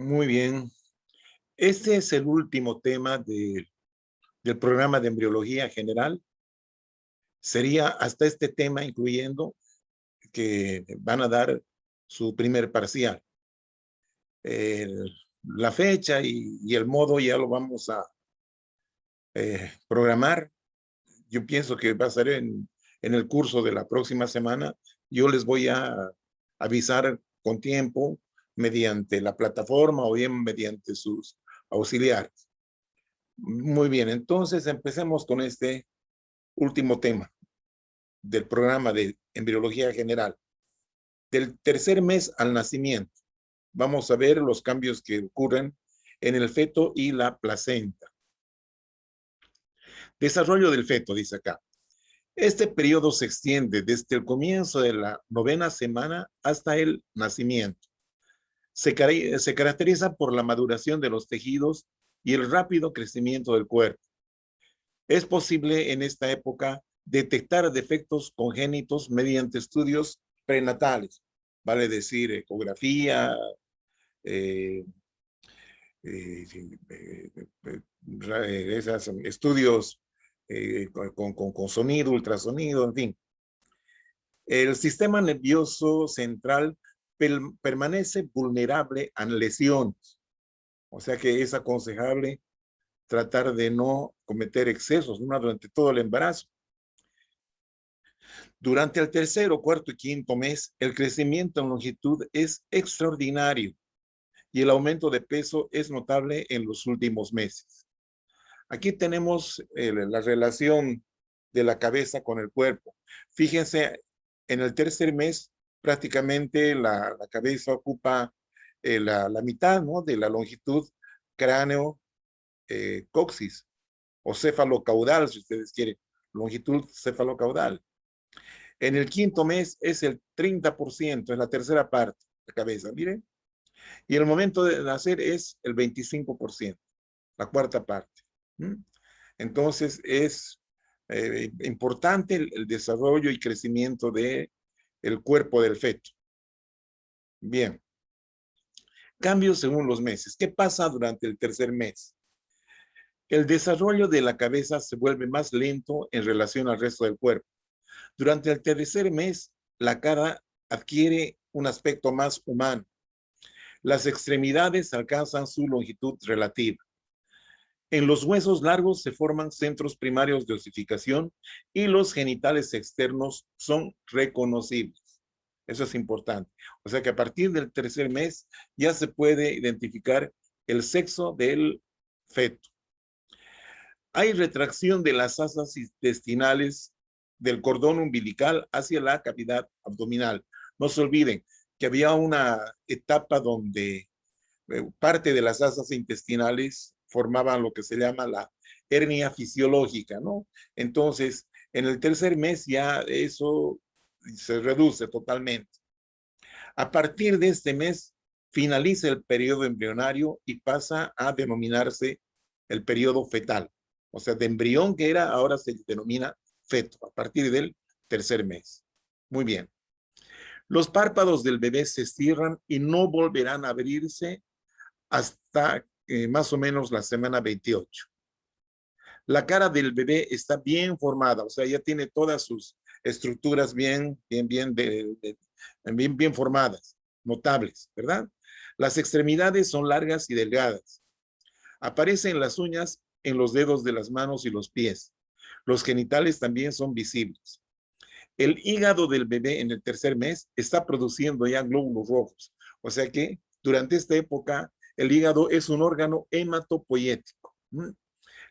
Muy bien. Este es el último tema del programa de embriología general. Sería hasta este tema, incluyendo que van a dar su primer parcial. La fecha y el modo ya lo vamos a programar. Yo pienso que va a ser en el curso de la próxima semana. Yo les voy a avisar con tiempo mediante la plataforma o bien mediante sus auxiliares. Muy bien, entonces empecemos con este último tema del programa de embriología general. Del tercer mes al nacimiento, vamos a ver los cambios que ocurren en el feto y la placenta. Desarrollo del feto, dice acá. Este periodo se extiende desde el comienzo de la 9ª semana hasta el nacimiento. Se caracteriza por la maduración de los tejidos y el rápido crecimiento del cuerpo. Es posible en esta época detectar defectos congénitos mediante estudios prenatales, vale decir, ecografía, eh, eh, esos estudios con sonido, ultrasonido, en fin. El sistema nervioso central permanece vulnerable a lesiones, o sea que es aconsejable tratar de no cometer excesos, ¿no?, durante todo el embarazo. Durante el tercero, cuarto y quinto mes, el crecimiento en longitud es extraordinario y el aumento de peso es notable en los últimos meses. Aquí tenemos la relación de la cabeza con el cuerpo. Fíjense, en el tercer mes prácticamente la cabeza ocupa la mitad, ¿no?, de la longitud cráneo-coxis o céfalo-caudal, si ustedes quieren, longitud céfalo-caudal. En el quinto mes es el 30%, es la tercera parte de la cabeza, miren. Y el momento de nacer es el 25%, la cuarta parte. Entonces es importante el desarrollo y crecimiento del cuerpo del feto. Bien. Cambios según los meses. ¿Qué pasa durante el tercer mes? El desarrollo de la cabeza se vuelve más lento en relación al resto del cuerpo. Durante el tercer mes, la cara adquiere un aspecto más humano. Las extremidades alcanzan su longitud relativa. En los huesos largos se forman centros primarios de osificación y los genitales externos son reconocibles. Eso es importante. O sea que a partir del tercer mes ya se puede identificar el sexo del feto. Hay retracción de las asas intestinales del cordón umbilical hacia la cavidad abdominal. No se olviden que había una etapa donde parte de las asas intestinales formaban lo que se llama la hernia fisiológica, ¿no? Entonces, en el tercer mes ya eso se reduce totalmente. A partir de este mes finaliza el periodo embrionario y pasa a denominarse el periodo fetal. O sea, de embrión que era, ahora se denomina feto, a partir del tercer mes. Muy bien. Los párpados del bebé se cierran y no volverán a abrirse hasta más o menos la semana 28. La cara del bebé está bien formada, o sea, ya tiene todas sus estructuras bien formadas, notables, ¿verdad? Las extremidades son largas y delgadas. Aparecen las uñas en los dedos de las manos y los pies. Los genitales también son visibles. El hígado del bebé en el tercer mes está produciendo ya glóbulos rojos. O sea que durante esta época el hígado es un órgano hematopoyético.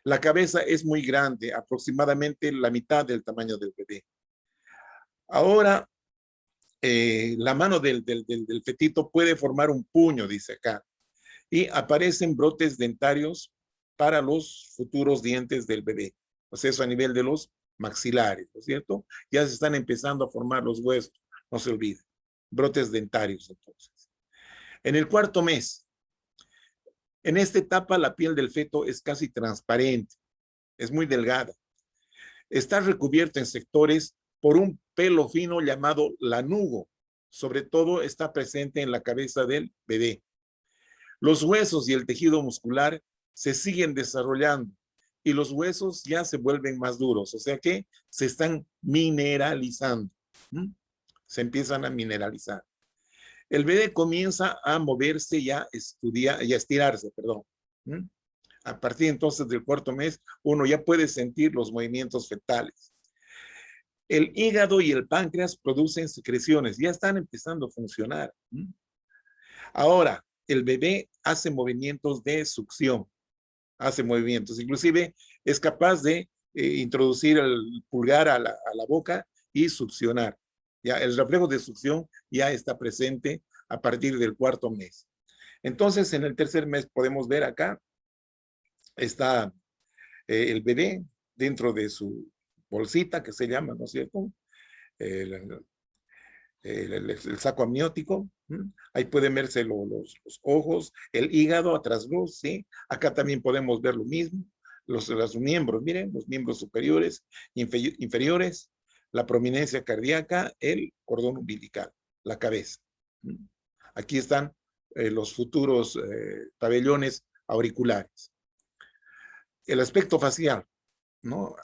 La cabeza es muy grande, aproximadamente la mitad del tamaño del bebé. Ahora, la mano del fetito puede formar un puño, dice acá, y aparecen brotes dentarios para los futuros dientes del bebé. O sea, eso a nivel de los maxilares, ¿no es cierto? Ya se están empezando a formar los huesos, no se olviden. Brotes dentarios, entonces. En el cuarto mes, en esta etapa la piel del feto es casi transparente, es muy delgada. Está recubierta en sectores por un pelo fino llamado lanugo. Sobre todo está presente en la cabeza del bebé. Los huesos y el tejido muscular se siguen desarrollando y los huesos ya se vuelven más duros, o sea que se están mineralizando. ¿Mm? Se empiezan a mineralizar. El bebé comienza a moverse y a estirarse, perdón. ¿Mm? A partir entonces del cuarto mes, uno ya puede sentir los movimientos fetales. El hígado y el páncreas producen secreciones, ya están empezando a funcionar. ¿Mm? Ahora, el bebé hace movimientos de succión, hace movimientos, inclusive es capaz de introducir el pulgar a la boca y succionar. Ya, el reflejo de succión ya está presente a partir del cuarto mes. Entonces, en el tercer mes podemos ver acá, está el bebé dentro de su bolsita, que se llama, ¿no es cierto? El, el saco amniótico. Ahí pueden verse los ojos, el hígado a trasluz, ¿sí? Acá también podemos ver lo mismo, los miembros, miren, los miembros superiores, inferiores, la prominencia cardíaca, el cordón umbilical, la cabeza. Aquí están los futuros pabellones auriculares. El aspecto facial, ¿no?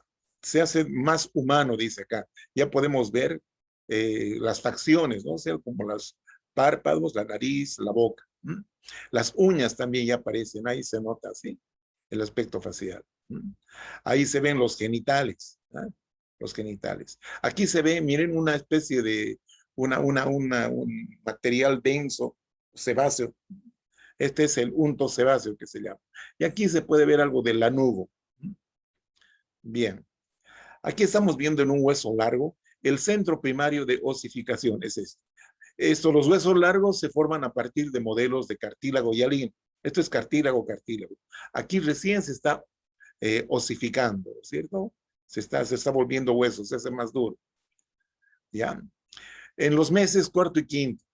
Se hace más humano, dice acá. Ya podemos ver las facciones, ¿no? O sea, como los párpados, la nariz, la boca. Las uñas también ya aparecen, ahí se nota, ¿sí? El aspecto facial. Ahí se ven los genitales, ¿eh? Los genitales. Aquí se ve, miren, una especie de, un material denso, sebáceo. Este es el unto sebáceo que se llama. Y aquí se puede ver algo del lanugo. Bien. Aquí estamos viendo en un hueso largo el centro primario de osificación, es este. Los huesos largos se forman a partir de modelos de cartílago y hialino. Esto es cartílago. Aquí recién se está osificando, ¿cierto? Se está volviendo hueso, se hace más duro. ¿Ya? En los meses cuarto y quinto,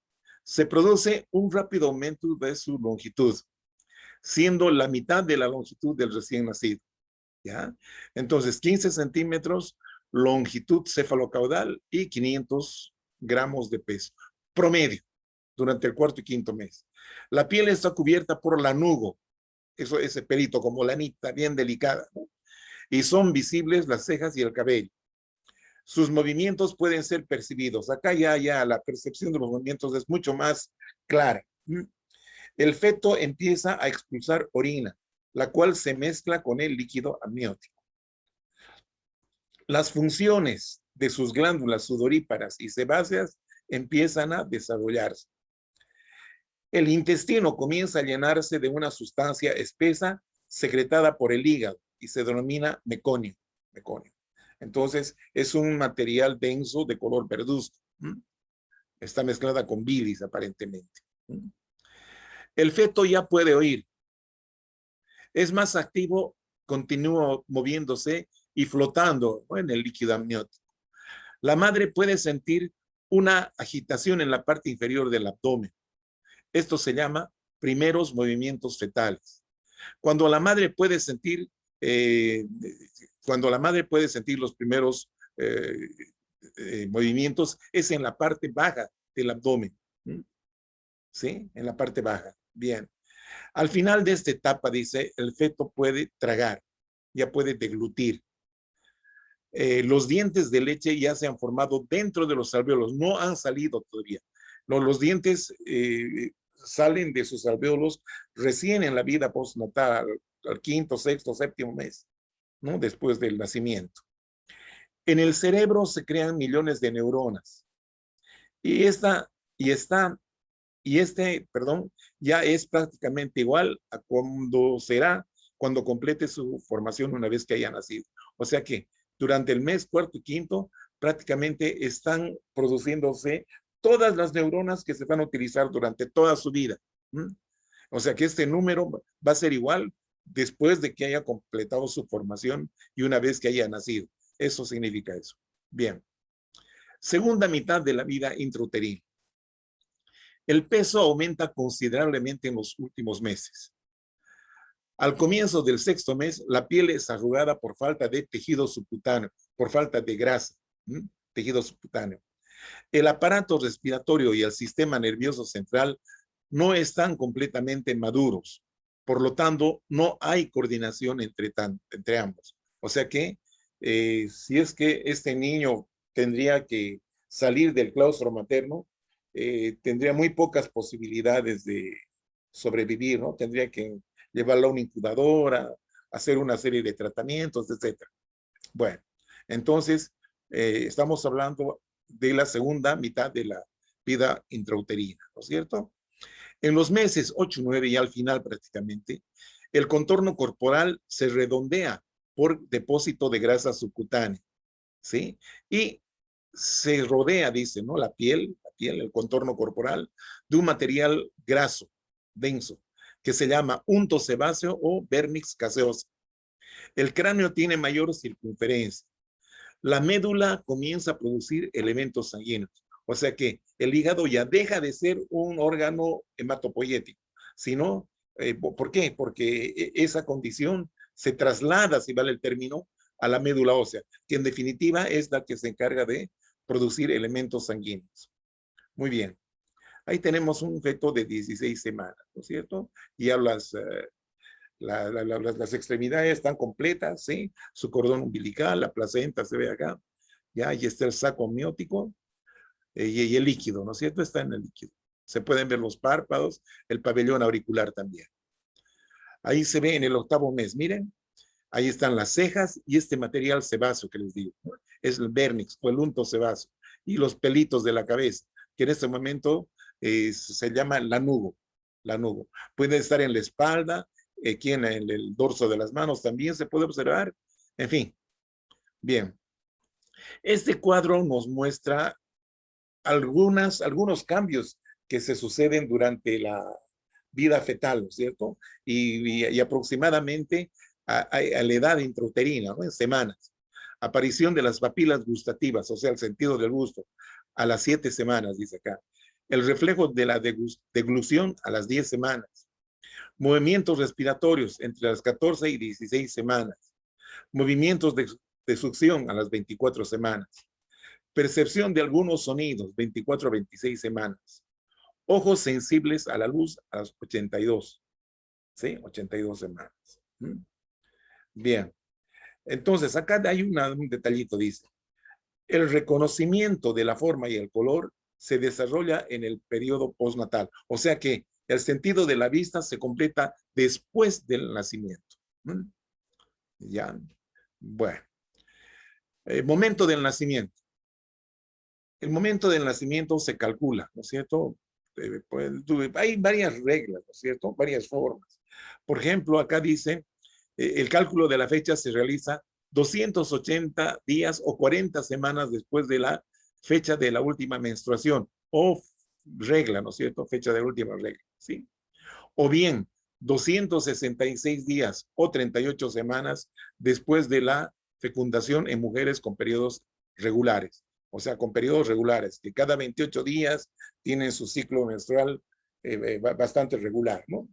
se produce un rápido aumento de su longitud, siendo la mitad de la longitud del recién nacido. ¿Ya? Entonces, 15 centímetros, longitud cefalocaudal y 500 gramos de peso. Promedio, durante el cuarto y quinto mes. La piel está cubierta por lanugo, ese pelito como lanita, bien delicada, ¿no? Y son visibles las cejas y el cabello. Sus movimientos pueden ser percibidos. Acá ya la percepción de los movimientos es mucho más clara. El feto empieza a expulsar orina, la cual se mezcla con el líquido amniótico. Las funciones de sus glándulas sudoríparas y sebáceas empiezan a desarrollarse. El intestino comienza a llenarse de una sustancia espesa secretada por el hígado y se denomina meconio. Entonces, es un material denso de color verduzco. Está mezclada con bilis, aparentemente. El feto ya puede oír. Es más activo, continúa moviéndose y flotando, ¿no?, en el líquido amniótico. La madre puede sentir una agitación en la parte inferior del abdomen. Esto se llama primeros movimientos fetales. Cuando la madre puede sentir, los primeros movimientos, es en la parte baja del abdomen. ¿Sí? En la parte baja. Bien. Al final de esta etapa, dice, el feto puede tragar, ya puede deglutir. Los dientes de leche ya se han formado dentro de los alvéolos, no han salido todavía. Los dientes salen de sus alvéolos recién en la vida postnatal, al quinto, sexto, séptimo mes, ¿no? Después del nacimiento. En el cerebro se crean millones de neuronas. Y ya es prácticamente igual a cuando será cuando complete su formación una vez que haya nacido. O sea que durante el mes cuarto y quinto prácticamente están produciéndose todas las neuronas que se van a utilizar durante toda su vida. O sea que este número va a ser igual después de que haya completado su formación y una vez que haya nacido. Eso significa eso. Bien. Segunda mitad de la vida intrauterina. El peso aumenta considerablemente en los últimos meses. Al comienzo del sexto mes, la piel es arrugada por falta de tejido subcutáneo, por falta de grasa, tejido subcutáneo. El aparato respiratorio y el sistema nervioso central no están completamente maduros. Por lo tanto, no hay coordinación entre ambos. O sea que si es que este niño tendría que salir del claustro materno, tendría muy pocas posibilidades de sobrevivir, ¿no? Tendría que llevarlo a una incubadora, hacer una serie de tratamientos, etcétera. Bueno, entonces estamos hablando de la segunda mitad de la vida intrauterina, ¿no es cierto? En los meses 8 y 9 y al final prácticamente, el contorno corporal se redondea por depósito de grasa subcutánea, ¿sí? Y se rodea, dice, ¿no? El contorno corporal, de un material graso, denso, que se llama unto sebáceo o vernix caseosa. El cráneo tiene mayor circunferencia. La médula comienza a producir elementos sanguíneos. O sea que el hígado ya deja de ser un órgano hematopoyético, sino, ¿por qué? Porque esa condición se traslada, si vale el término, a la médula ósea, que en definitiva es la que se encarga de producir elementos sanguíneos. Muy bien. Ahí tenemos un feto de 16 semanas, ¿no es cierto? Y ya las extremidades están completas, ¿sí? Su cordón umbilical, la placenta se ve acá, ya, y está el saco amniótico y el líquido, ¿no es cierto? Está en el líquido. Se pueden ver los párpados, el pabellón auricular también. Ahí se ve en el 8º mes, miren, ahí están las cejas y este material sebáceo que les digo, ¿no? Es el vernix o el unto sebáceo y los pelitos de la cabeza, que en este momento se llama lanugo, lanugo. Puede estar en la espalda, aquí en el dorso de las manos también se puede observar. En fin, bien. Este cuadro nos muestra algunos cambios que se suceden durante la vida fetal, ¿no es cierto? Y aproximadamente a la edad intrauterina, ¿no? En semanas. Aparición de las papilas gustativas, o sea, el sentido del gusto, a las 7 semanas, dice acá. El reflejo de la deglución a las 10 semanas. Movimientos respiratorios entre las 14 y 16 semanas. Movimientos de succión a las 24 semanas. Percepción de algunos sonidos, 24 a 26 semanas. Ojos sensibles a la luz a las 82, ¿sí? 82 semanas. Bien. Entonces, acá hay un detallito, dice. El reconocimiento de la forma y el color se desarrolla en el periodo postnatal. O sea que el sentido de la vista se completa después del nacimiento. Ya. Bueno. Momento del nacimiento. El momento del nacimiento se calcula, ¿no es cierto? Pues, hay varias reglas, ¿no es cierto? Varias formas. Por ejemplo, acá dice, el cálculo de la fecha se realiza 280 días o 40 semanas después de la fecha de la última menstruación o regla, ¿no es cierto? Fecha de última regla, ¿sí? O bien 266 días o 38 semanas después de la fecundación en mujeres con periodos regulares, o sea, con periodos regulares, que cada 28 días tienen su ciclo menstrual bastante regular, ¿no?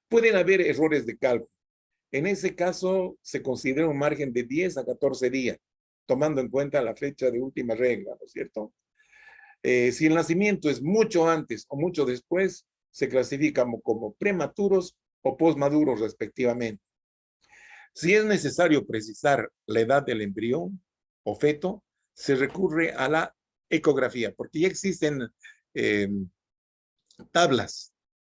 Pueden haber errores de cálculo. En ese caso, se considera un margen de 10 a 14 días, tomando en cuenta la fecha de última regla, ¿no es cierto? Si el nacimiento es mucho antes o mucho después, se clasifican como prematuros o postmaduros respectivamente. Si es necesario precisar la edad del embrión o feto, se recurre a la ecografía, porque ya existen eh, tablas,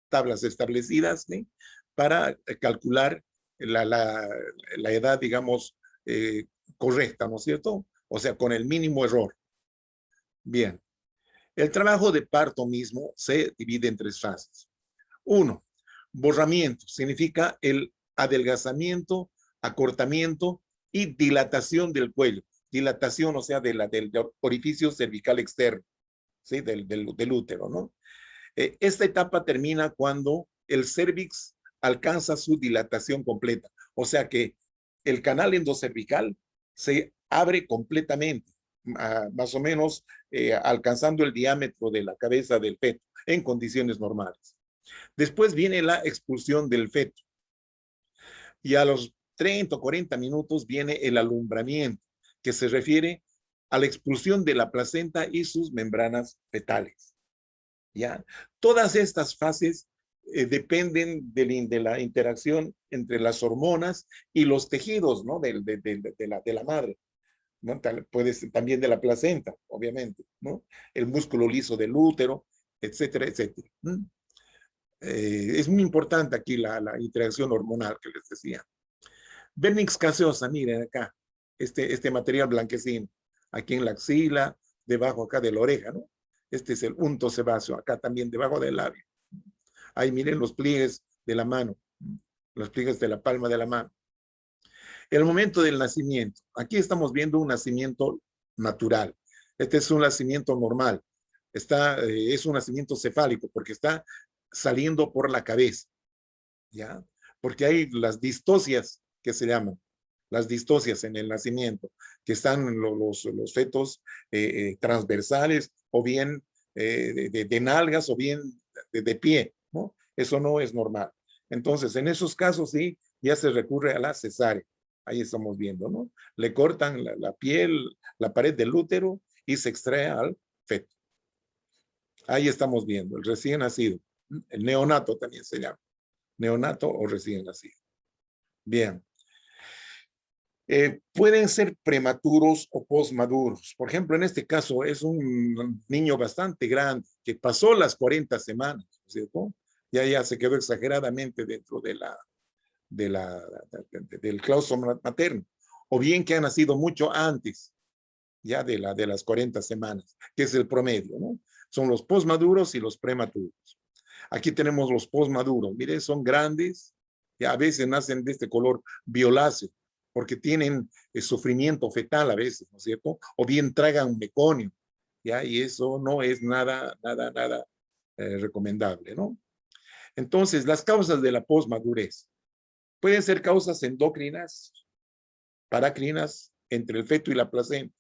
tablas establecidas, ¿sí? Para calcular la edad, digamos, correcta, ¿no es cierto? O sea, con el mínimo error. Bien. El trabajo de parto mismo se divide en 3 fases. 1, borramiento, significa el adelgazamiento, acortamiento y dilatación del cuello. Dilatación, o sea, del orificio cervical externo, ¿sí? Del útero, ¿no? Esta etapa termina cuando el cervix alcanza su dilatación completa, o sea que el canal endocervical se abre completamente, más o menos alcanzando el diámetro de la cabeza del feto en condiciones normales. Después viene la expulsión del feto y a los 30 o 40 minutos viene el alumbramiento, que se refiere a la expulsión de la placenta y sus membranas fetales. ¿ya? Todas estas fases dependen de la interacción entre las hormonas y los tejidos, ¿no? De la madre, ¿no? Puede ser también de la placenta, obviamente, ¿no? El músculo liso del útero, etcétera, etcétera. Es muy importante aquí la interacción hormonal que les decía. Vernix caseosa, miren acá, este material blanquecino, aquí en la axila, debajo acá de la oreja, ¿no? Este es el unto sebáceo, acá también debajo del labio. Ahí miren los pliegues de la mano, los pliegues de la palma de la mano. El momento del nacimiento. Aquí estamos viendo un nacimiento natural. Este es un nacimiento normal. Es un nacimiento cefálico porque está saliendo por la cabeza, ¿ya? Porque hay las distocias que se llaman, las distocias en el nacimiento, que están los fetos transversales o bien de nalgas o bien de pie, ¿no? Eso no es normal. Entonces, en esos casos sí, ya se recurre a la cesárea. Ahí estamos viendo, ¿no? Le cortan la piel, la pared del útero y se extrae al feto. Ahí estamos viendo, el recién nacido. El neonato también se llama. Neonato o recién nacido. Bien. Pueden ser prematuros o postmaduros. Por ejemplo, en este caso es un niño bastante grande que pasó las 40 semanas, ¿cierto? Ya se quedó exageradamente dentro del claustro materno. O bien que ha nacido mucho antes ya de las 40 semanas, que es el promedio, ¿no? Son los postmaduros y los prematuros. Aquí tenemos los postmaduros. Miren, son grandes, y a veces nacen de este color violáceo, porque tienen sufrimiento fetal a veces, ¿no es cierto? O bien tragan meconio, ¿ya? Y eso no es nada recomendable, ¿no? Entonces, las causas de la postmadurez pueden ser causas endocrinas, paracrinas, entre el feto y la placenta.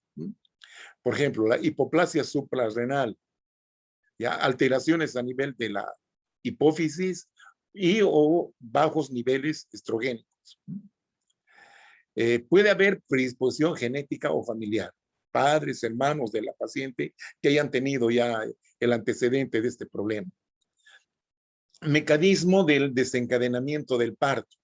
Por ejemplo, la hipoplasia suprarrenal, ¿ya? Alteraciones a nivel de la hipófisis y o bajos niveles estrogénicos. Puede haber predisposición genética o familiar, padres, hermanos de la paciente que hayan tenido ya el antecedente de este problema. Mecanismo del desencadenamiento del parto.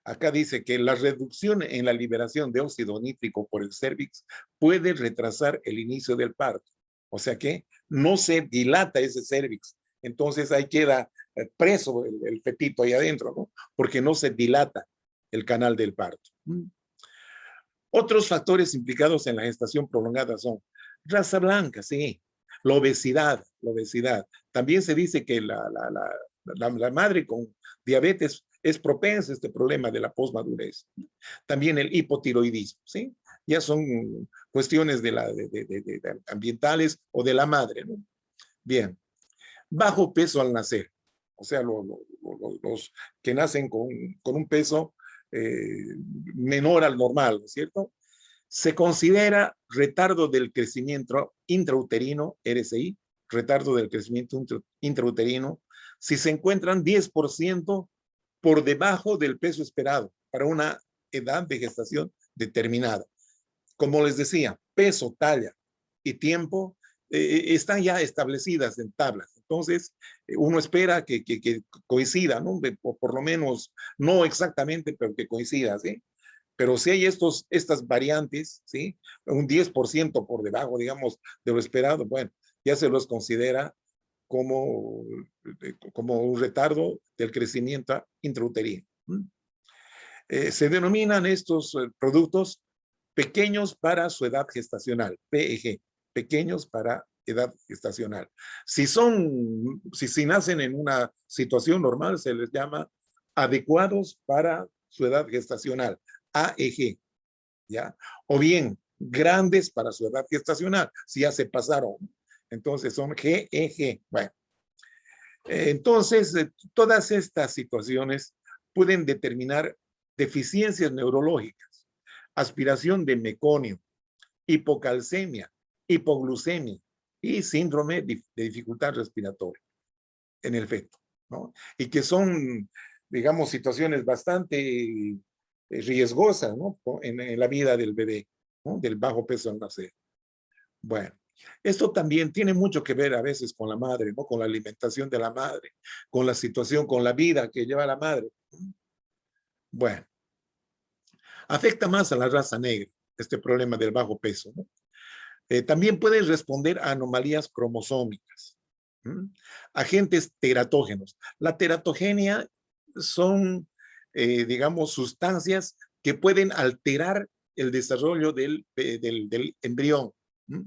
Acá dice que la reducción en la liberación de óxido nítrico por el cérvix puede retrasar el inicio del parto. O sea que no se dilata ese cérvix. Entonces ahí queda preso el fetito ahí adentro, ¿no? Porque no se dilata el canal del parto. Otros factores implicados en la gestación prolongada son raza blanca, sí, la obesidad. También se dice que la madre con diabetes es propensa a este problema de la posmadurez. También el hipotiroidismo, ¿sí? Ya son cuestiones de ambientales o de la madre, ¿no? Bien. Bajo peso al nacer. O sea, los que nacen con un peso menor al normal, ¿no es cierto? Se considera retardo del crecimiento intrauterino, RCI, retardo del crecimiento intrauterino, si se encuentran 10% por debajo del peso esperado para una edad de gestación determinada. Como les decía, peso, talla y tiempo están ya establecidas en tablas. Entonces, uno espera que coincida, ¿no? Por lo menos, no exactamente, pero que coincida, ¿sí? Pero si hay estas variantes, ¿sí? Un 10% por debajo, digamos, de lo esperado, bueno, ya se los considera como, como un retardo del crecimiento intrauterino. Se denominan estos productos pequeños para su edad gestacional, PEG, pequeños para edad gestacional. Si nacen en una situación normal, se les llama adecuados para su edad gestacional, AEG, ¿ya? O bien, grandes para su edad gestacional, si ya se pasaron. Entonces son GEG. Bueno, entonces, todas estas situaciones pueden determinar deficiencias neurológicas, aspiración de meconio, hipocalcemia, hipoglucemia y síndrome de dificultad respiratoria en el feto, ¿no? Y que son, digamos, situaciones bastante riesgosas, ¿no? En la vida del bebé, ¿no? Del bajo peso al nacer. Bueno, Esto también tiene mucho que ver a veces con la madre, ¿no? Con la alimentación de la madre, con la situación, con la vida que lleva la madre. Bueno, afecta más a la raza negra, este problema del bajo peso, ¿no? También puede responder a anomalías cromosómicas, ¿m? Agentes teratógenos. La teratogenia son, digamos, sustancias que pueden alterar el desarrollo del embrión. ¿M?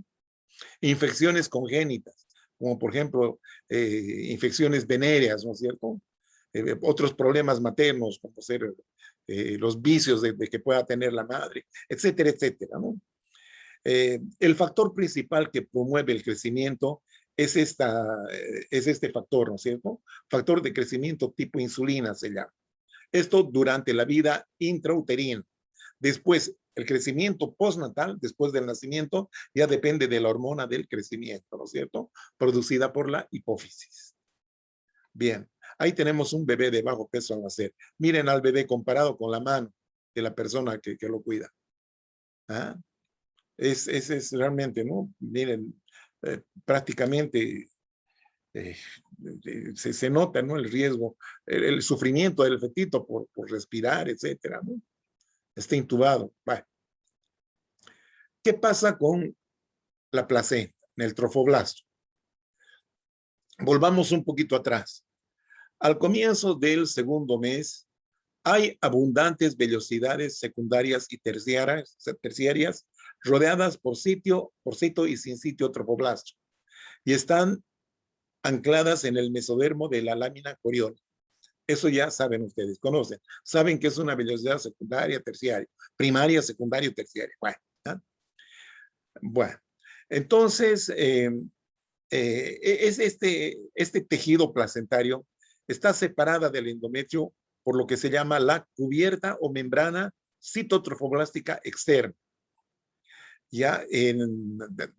Infecciones congénitas, como por ejemplo infecciones venéreas, ¿no es cierto? Otros problemas maternos, como ser los vicios de que pueda tener la madre, etcétera, etcétera, ¿no? El factor principal que promueve el crecimiento es este factor, ¿no es cierto? Factor de crecimiento tipo insulina se llama. Esto durante la vida intrauterina. Después, el crecimiento postnatal, después del nacimiento, ya depende de la hormona del crecimiento, ¿no es cierto? Producida por la hipófisis. Bien, ahí tenemos un bebé de bajo peso al nacer. Miren al bebé comparado con la mano de la persona que lo cuida. ¿Ah? Es realmente, ¿no? Miren, prácticamente se nota, ¿no? El riesgo, el sufrimiento del fetito por respirar, etcétera, ¿no? Está intubado. Bueno, ¿qué pasa con la placenta, en el trofoblasto? Volvamos un poquito atrás. Al comienzo del segundo mes, hay abundantes vellosidades secundarias y terciarias rodeadas por sitio y sin sitio trofoblasto y están ancladas en el mesodermo de la lámina coriónica. Eso ya saben ustedes, conocen. Saben que es una vellosidad secundaria, terciaria, primaria, secundaria y terciaria. Bueno, ¿eh? Bueno, entonces, es este tejido placentario está separada del endometrio por lo que se llama la cubierta o membrana citotrofoblástica externa. Ya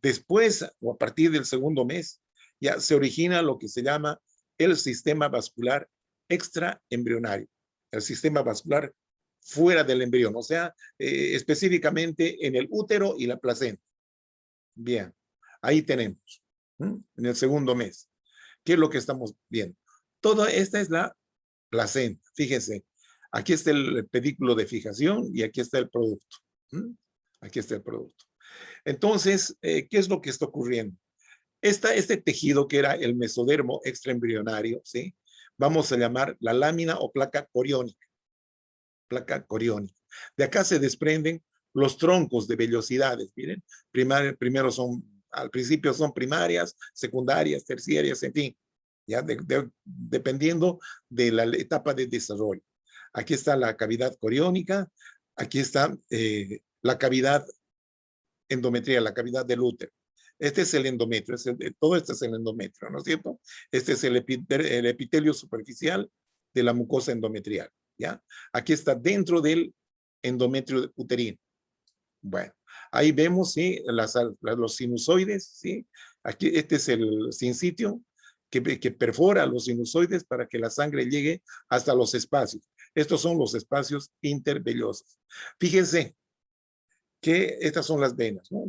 después o a partir del segundo mes, ya se origina lo que se llama el sistema vascular extraembrionario, el sistema vascular fuera del embrión, o sea, específicamente en el útero y la placenta. Bien, ahí tenemos, en el segundo mes. ¿Qué es lo que estamos viendo? Toda esta es la placenta. Fíjense, aquí está el pedículo de fijación y aquí está el producto. Aquí está el producto. Entonces, ¿qué es lo que está ocurriendo? Este tejido que era el mesodermo extraembrionario, ¿sí? Vamos a llamar la lámina o placa coriónica. Placa coriónica. De acá se desprenden los troncos de vellosidades, miren. Primero al principio son primarias, secundarias, terciarias, en fin, ya dependiendo de la etapa de desarrollo. Aquí está la cavidad coriónica, aquí está la cavidad endometrial, la cavidad del útero. Este es el endometrio, todo esto es el endometrio, ¿no es cierto? Este es el epitelio superficial de la mucosa endometrial, ¿ya? Aquí está dentro del endometrio uterino. Bueno, ahí vemos, ¿sí? Los sinusoides, ¿sí? Aquí, este es el sinsitio que perfora los sinusoides para que la sangre llegue hasta los espacios. Estos son los espacios intervellosos. Fíjense que estas son las venas, ¿no?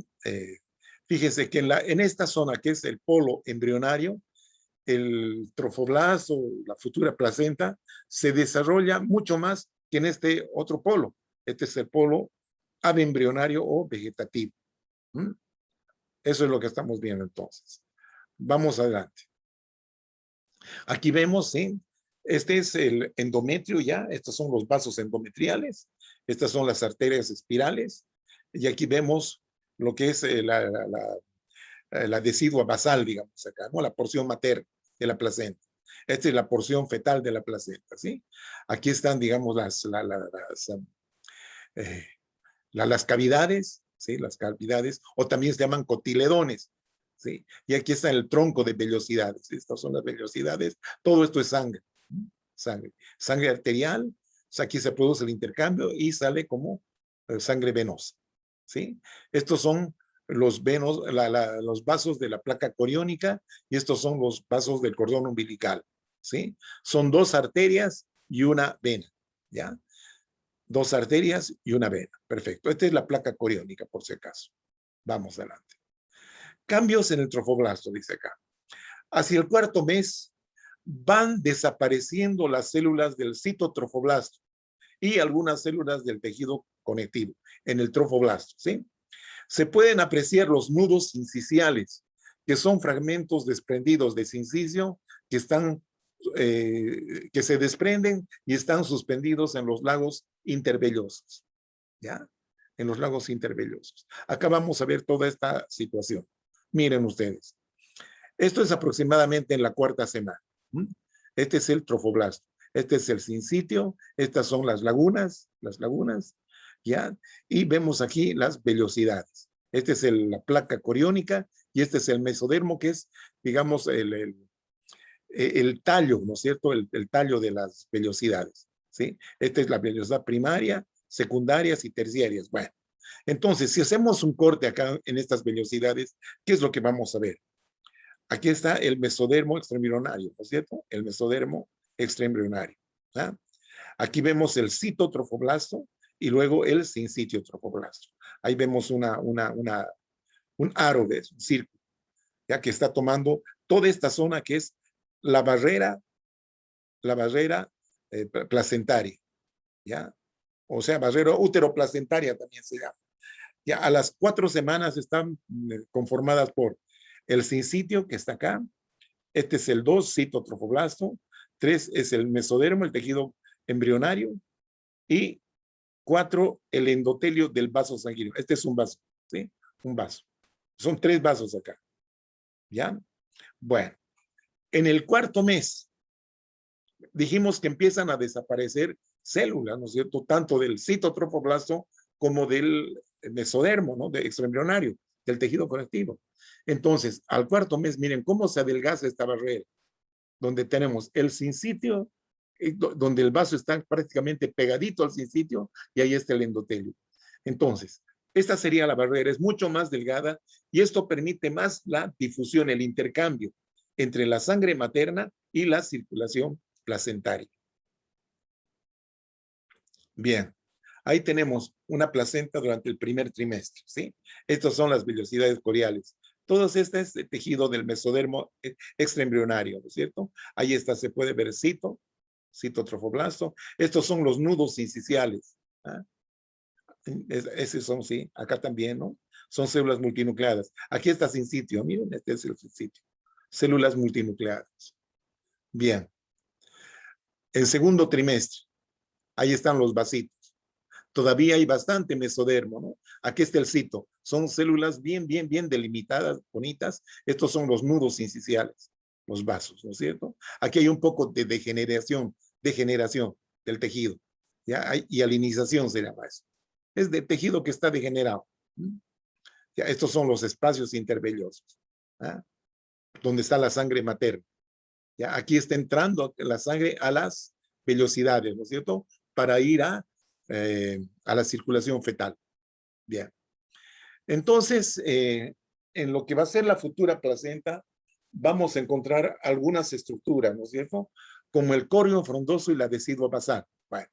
Fíjense que en esta zona que es el polo embrionario, el trofoblasto, la futura placenta, se desarrolla mucho más que en este otro polo. Este es el polo abembrionario o vegetativo. ¿Mm? Eso es lo que estamos viendo entonces. Vamos adelante. Aquí vemos, ¿sí? Este es el endometrio ya, estos son los vasos endometriales, estas son las arterias espirales, y aquí vemos lo que es la decidua basal, digamos acá, ¿no? La porción materna de la placenta. Esta es la porción fetal de la placenta, ¿sí? Aquí están, digamos, las cavidades, ¿sí? Las cavidades, o también se llaman cotiledones, ¿sí? Y aquí está el tronco de vellosidades. Estas son las vellosidades. Todo esto es sangre, sangre. Sangre arterial, o sea, aquí se produce el intercambio y sale como sangre venosa, ¿sí? Estos son los los vasos de la placa coriónica y estos son los vasos del cordón umbilical, ¿sí? Son dos arterias y una vena, ¿ya? Dos arterias y una vena. Perfecto. Esta es la placa coriónica, por si acaso. Vamos adelante. Cambios en el trofoblasto, dice acá. Hacia el cuarto mes van desapareciendo las células del citotrofoblasto y algunas células del tejido conectivo en el trofoblasto, ¿sí? Se pueden apreciar los nudos sinciciales, que son fragmentos desprendidos de sincicio que están que se desprenden y están suspendidos en los lagos intervellosos, ¿ya? En los lagos intervellosos. Acá vamos a ver toda esta situación. Miren ustedes. Esto es aproximadamente en la cuarta semana. Este es el trofoblasto. Este es el sincitio. Estas son las lagunas, ¿ya? Y vemos aquí las vellosidades. Este es la placa coriónica y este es el mesodermo, que es, digamos, el tallo, ¿no es cierto? El tallo de las vellosidades, ¿sí? Esta es la vellosidad primaria, secundarias y terciarias. Bueno, entonces, si hacemos un corte acá en estas vellosidades, ¿qué es lo que vamos a ver? Aquí está el mesodermo extraembrionario, ¿no es cierto? El mesodermo extraembrionario. ¿Ah? Aquí vemos el citotrofoblasto y luego el sincitio trofoblasto. Ahí vemos un aro de un círculo, ya que está tomando toda esta zona que es la barrera placentaria, ¿ya? O sea, barrera útero-placentaria también se llama. Ya a las 4 semanas están conformadas por el sincitio que está acá. Este es el 2, citotrofoblasto. 3 es el mesodermo, el tejido embrionario. Y 4, el endotelio del vaso sanguíneo. Este es un vaso, ¿sí? Un vaso. Son 3 vasos acá. ¿Ya? Bueno, en el cuarto mes dijimos que empiezan a desaparecer células, ¿no es cierto? Tanto del citotrofoblasto como del mesodermo, ¿no? De extraembrionario, del tejido conectivo. Entonces, al cuarto mes, miren cómo se adelgaza esta barrera, donde tenemos el sincitio, donde el vaso está prácticamente pegadito al sincitio, y ahí está el endotelio. Entonces, esta sería la barrera, es mucho más delgada, y esto permite más la difusión, el intercambio entre la sangre materna y la circulación placentaria. Bien, ahí tenemos una placenta durante el primer trimestre, ¿sí? Estas son las vellosidades coriales. Todo este es el tejido del mesodermo extraembrionario, ¿no es cierto? Ahí está, se puede ver citotrofoblasto. Estos son los nudos incisiales. ¿Ah? Esos son, sí, acá también, ¿no? Son células multinucleadas. Aquí está sincitio, miren, este es el sincitio. Células multinucleadas. Bien. En segundo trimestre, ahí están los vasitos. Todavía hay bastante mesodermo, ¿no? Aquí está el cito. Son células bien delimitadas, bonitas. Estos son los nudos incisiales, los vasos, ¿no es cierto? Aquí hay un poco de degeneración del tejido, ¿ya? Y alinización se llama eso. Es de tejido que está degenerado. Ya, estos son los espacios intervellosos, ¿ah? Donde está la sangre materna. Ya, aquí está entrando la sangre a las vellosidades, ¿no es cierto? Para ir a la circulación fetal. Bien. Entonces, en lo que va a ser la futura placenta, vamos a encontrar algunas estructuras, ¿no es cierto? Como el corion frondoso y la decidua basal. Bueno.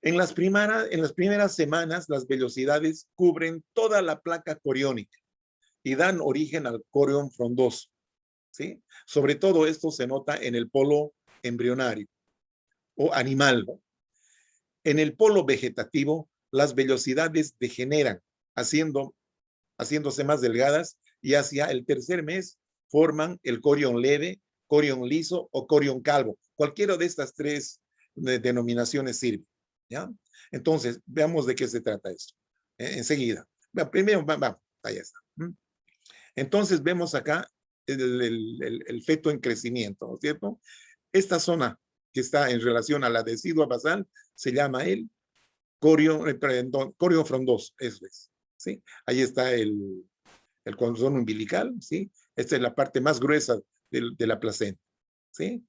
En las primeras semanas, las vellosidades cubren toda la placa coriónica y dan origen al corion frondoso, ¿sí? Sobre todo esto se nota en el polo embrionario o animal, ¿no? En el polo vegetativo, las vellosidades degeneran, haciéndose más delgadas, y hacia el tercer mes forman el corion leve, corion liso o corion calvo. Cualquiera de estas 3 denominaciones sirve, ¿ya? Entonces, veamos de qué se trata esto. Enseguida. Primero, vamos, ahí está. Entonces, vemos acá el feto en crecimiento, ¿no es cierto? Esta zona que está en relación a la decidua basal se llama el corion frondoso, eso es, ¿sí? Ahí está el cordón umbilical, ¿sí? Esta es la parte más gruesa de la placenta, ¿sí?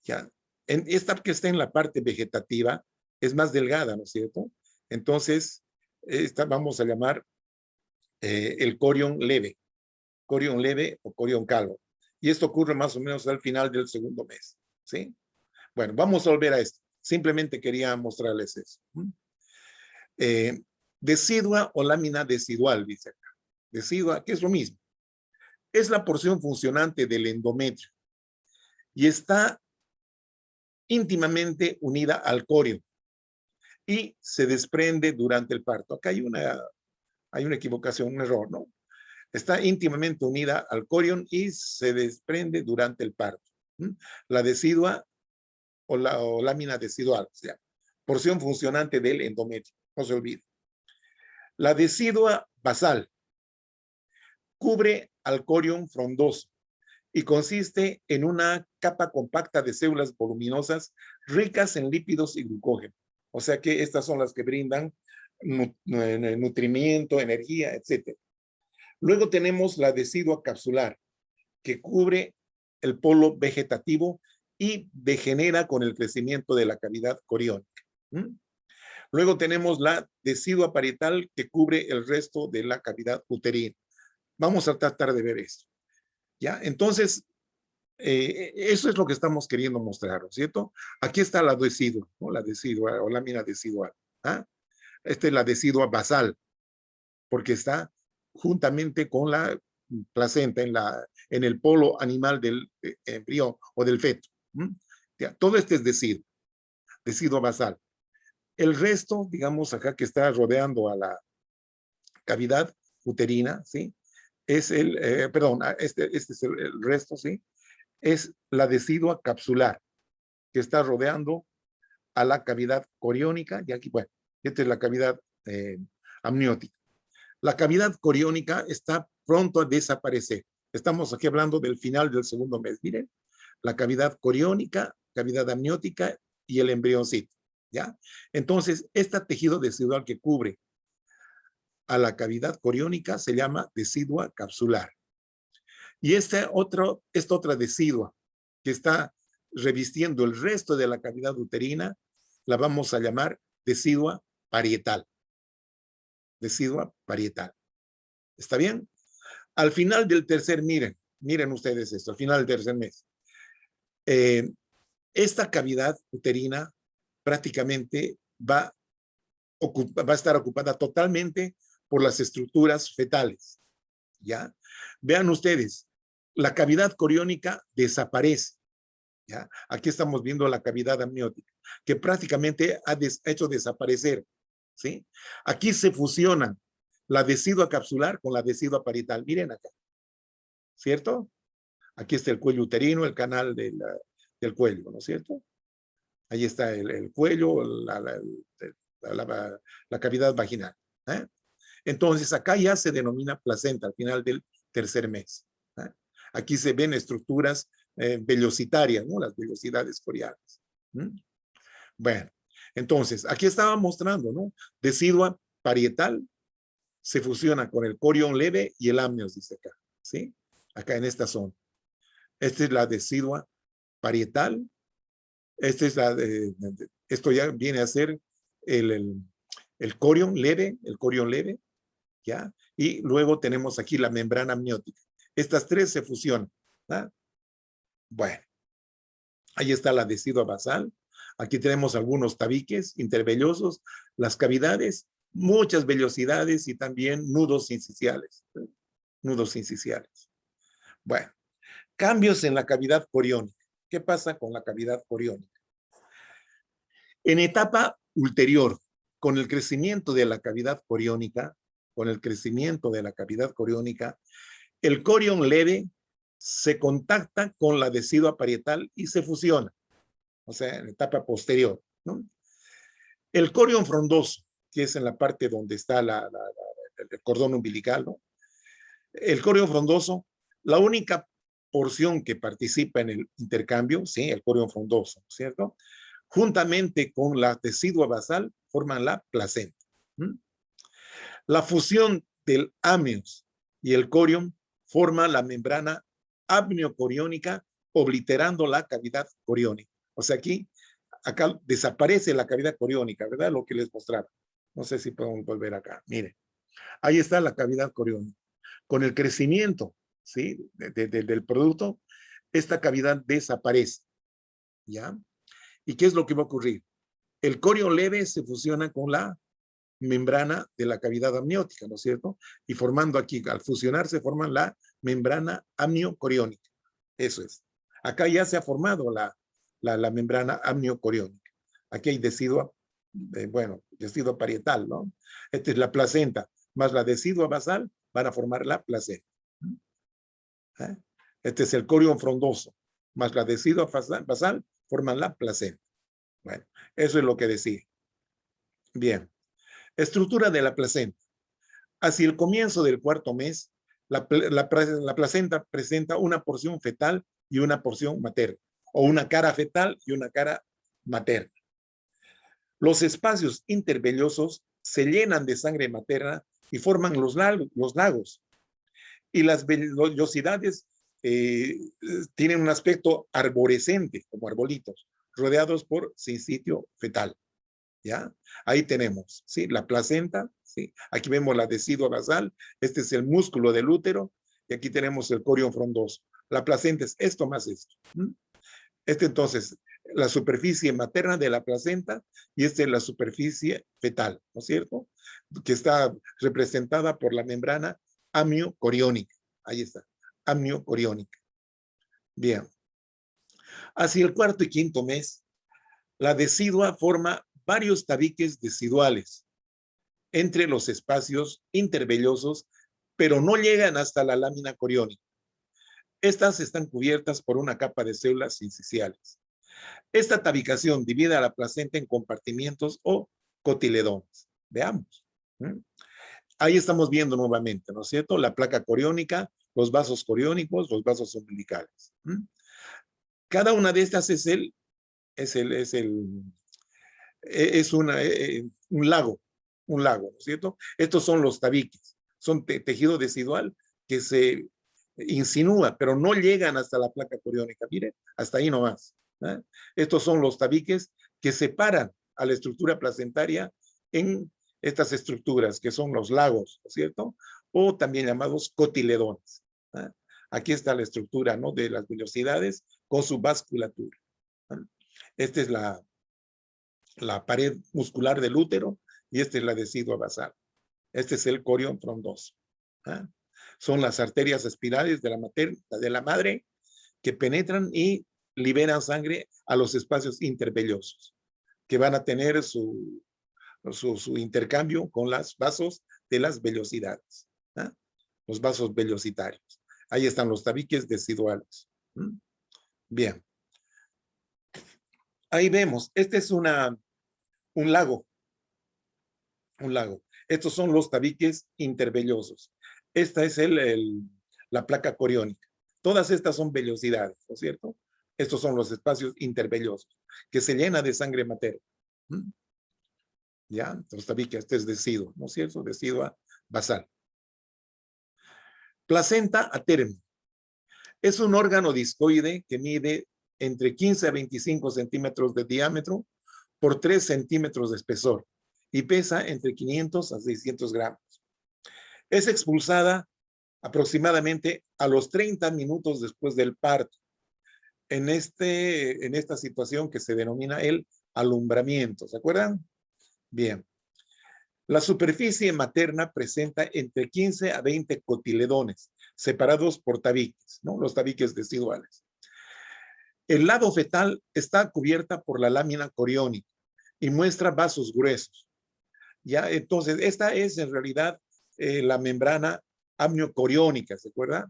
Ya. Esta que está en la parte vegetativa es más delgada, ¿no es cierto? Entonces, esta vamos a llamar el corion leve o corion calvo. Y esto ocurre más o menos al final del segundo mes, ¿sí? Bueno, vamos a volver a esto. Simplemente quería mostrarles eso. Decidua o lámina decidual, dice acá. decidua, que es lo mismo. Es la porción funcionante del endometrio y está íntimamente unida al corion y se desprende durante el parto. Acá hay una equivocación, un error, ¿no? Está íntimamente unida al corion y se desprende durante el parto. La decidua o lámina decidual, o sea, porción funcionante del endometrio, no se olvide. La decidua basal cubre al corion frondoso y consiste en una capa compacta de células voluminosas ricas en lípidos y glucógeno. O sea que estas son las que brindan nutrimiento, energía, etc. Luego tenemos la decidua capsular, que cubre el polo vegetativo y degenera con el crecimiento de la cavidad coriónica. Luego tenemos la decidua parietal, que cubre el resto de la cavidad uterina. Vamos a tratar de ver esto. ¿Ya? Entonces, eso es lo que estamos queriendo mostrar, ¿no es cierto? Aquí está la decidua, ¿no? La decidua o lámina decidual. ¿Ah? Esta es la decidua basal, porque está juntamente con la placenta en el polo animal del embrión o del feto. Ya, todo este es decidua basal. El resto, digamos acá que está rodeando a la cavidad uterina, ¿sí? Es este es el resto, ¿sí? Es la decidua capsular, que está rodeando a la cavidad coriónica, y aquí, bueno, esta es la cavidad amniótica. La cavidad coriónica está pronto a desaparecer. Estamos aquí hablando del final del segundo mes. Miren, la cavidad coriónica, cavidad amniótica y el embrioncito, ¿ya? Entonces, este tejido decidual que cubre a la cavidad coriónica se llama decidua capsular. Y esta otra decidua que está revistiendo el resto de la cavidad uterina, la vamos a llamar decidua parietal. Decidua parietal. ¿Está bien? Al final del tercer, miren ustedes esto, al final del tercer mes. Esta cavidad uterina prácticamente va a estar ocupada totalmente por las estructuras fetales. ¿Ya? Vean ustedes, la cavidad coriónica desaparece. ¿Ya? Aquí estamos viendo la cavidad amniótica, que prácticamente ha hecho desaparecer. ¿Sí? Aquí se fusionan la decidua capsular con la decidua parietal. Miren acá, ¿cierto? Aquí está el cuello uterino, el canal del cuello, ¿no es cierto? Ahí está el cuello, la cavidad vaginal. ¿Eh? Entonces, acá ya se denomina placenta al final del tercer mes. ¿Eh? Aquí se ven estructuras velocitarias, ¿no? Las velocidades coriales. Bueno, entonces, aquí estaba mostrando, ¿no? Decidua parietal se fusiona con el corión leve y el amnios, dice acá, ¿sí? Acá en esta zona. Esta es la decidua parietal. Esta es esto ya viene a ser el corión leve, ¿ya? Y luego tenemos aquí la membrana amniótica. Estas tres se fusionan. ¿Ah? Bueno, ahí está la decidua basal. Aquí tenemos algunos tabiques intervellosos, las cavidades, muchas vellosidades y también nudos incisionales. Nudos incisionales. Bueno, cambios en la cavidad coriónica. ¿Qué pasa con la cavidad coriónica? En etapa ulterior, con el crecimiento de la cavidad coriónica, el corión leve se contacta con la decidua parietal y se fusiona, o sea, en etapa posterior, ¿no? El corión frondoso, que es en la parte donde está el cordón umbilical, ¿no? El corión frondoso, la única porción que participa en el intercambio, ¿sí? El corión frondoso, ¿cierto? Juntamente con la decidua basal, forman la placenta. La fusión del amnios y el corión forma la membrana amniocoriónica, obliterando la cavidad coriónica. O sea, acá desaparece la cavidad coriónica, ¿verdad? Lo que les mostraba. No sé si podemos volver acá. Miren, ahí está la cavidad coriónica. Con el crecimiento, ¿sí? Del producto, esta cavidad desaparece. ¿Ya? ¿Y qué es lo que va a ocurrir? El corión leve se fusiona con la membrana de la cavidad amniótica, ¿no es cierto? Y formando aquí, al fusionarse, forman la membrana amniocoriónica. Eso es. Acá ya se ha formado la membrana amniocoriónica. Aquí hay decidua, bueno, decidua parietal, ¿no? Esta es la placenta, más la decidua basal van a formar la placenta. ¿Eh? Este es el corión frondoso, más la decidua basal forman la placenta. Bueno, eso es lo que decía. Bien. Estructura de la placenta. Hacia el comienzo del cuarto mes, la placenta presenta una porción fetal y una porción materna, o una cara fetal y una cara materna. Los espacios intervellosos se llenan de sangre materna y forman los lagos. Y las vellosidades tienen un aspecto arborescente, como arbolitos, rodeados por sincitio fetal. ¿Ya? Ahí tenemos, ¿sí? La placenta, ¿sí? Aquí vemos la decidua basal, este es el músculo del útero, y aquí tenemos el corión frondoso. La placenta es esto más esto. Este entonces, la superficie materna de la placenta, y esta es la superficie fetal, ¿no es cierto? Que está representada por la membrana amniocoriónica. Ahí está, amniocoriónica. Bien. Hacia el cuarto y quinto mes, la decidua forma varios tabiques deciduales entre los espacios intervellosos, pero no llegan hasta la lámina coriónica. Estas están cubiertas por una capa de células sinciciales. Esta tabicación divide a la placenta en compartimientos o cotiledones. Veamos. Ahí estamos viendo nuevamente, ¿no es cierto? La placa coriónica, los vasos coriónicos, los vasos umbilicales. Cada una de estas es un lago, ¿no es cierto? Estos son los tabiques, son tejido decidual que se insinúa, pero no llegan hasta la placa coriónica. Mire, hasta ahí nomás. ¿Eh? Estos son los tabiques que separan a la estructura placentaria en estas estructuras, que son los lagos, ¿no es cierto? O también llamados cotiledones. ¿Eh? Aquí está la estructura, ¿no?, de las vellosidades con su vasculatura. ¿Eh? Esta es la pared muscular del útero y esta es la decidua basal. Este es el corión frondoso. ¿Eh? Son las arterias espirales de la madre que penetran y liberan sangre a los espacios intervellosos, que van a tener su intercambio con los vasos de las vellosidades. ¿Eh? Los vasos vellositarios. Ahí están los tabiques deciduales. Bien. Ahí vemos, este es un lago. Un lago. Estos son los tabiques intervellosos. Esta es la placa coriónica. Todas estas son vellosidades, ¿no es cierto? Estos son los espacios intervellosos, que se llena de sangre materna. ¿Ya? Los tabiques, este es deciduo, ¿no es cierto? Decidua basal. Placenta a término. Es un órgano discoide que mide entre 15 a 25 centímetros de diámetro por 3 centímetros de espesor y pesa entre 500 a 600 gramos. Es expulsada aproximadamente a los 30 minutos después del parto. En esta situación que se denomina el alumbramiento. ¿Se acuerdan? Bien. La superficie materna presenta entre 15 a 20 cotiledones, separados por tabiques, ¿no? Los tabiques deciduales. El lado fetal está cubierta por la lámina coriónica y muestra vasos gruesos. ¿Ya? Entonces, esta es en realidad la membrana amniocoriónica, ¿se acuerda?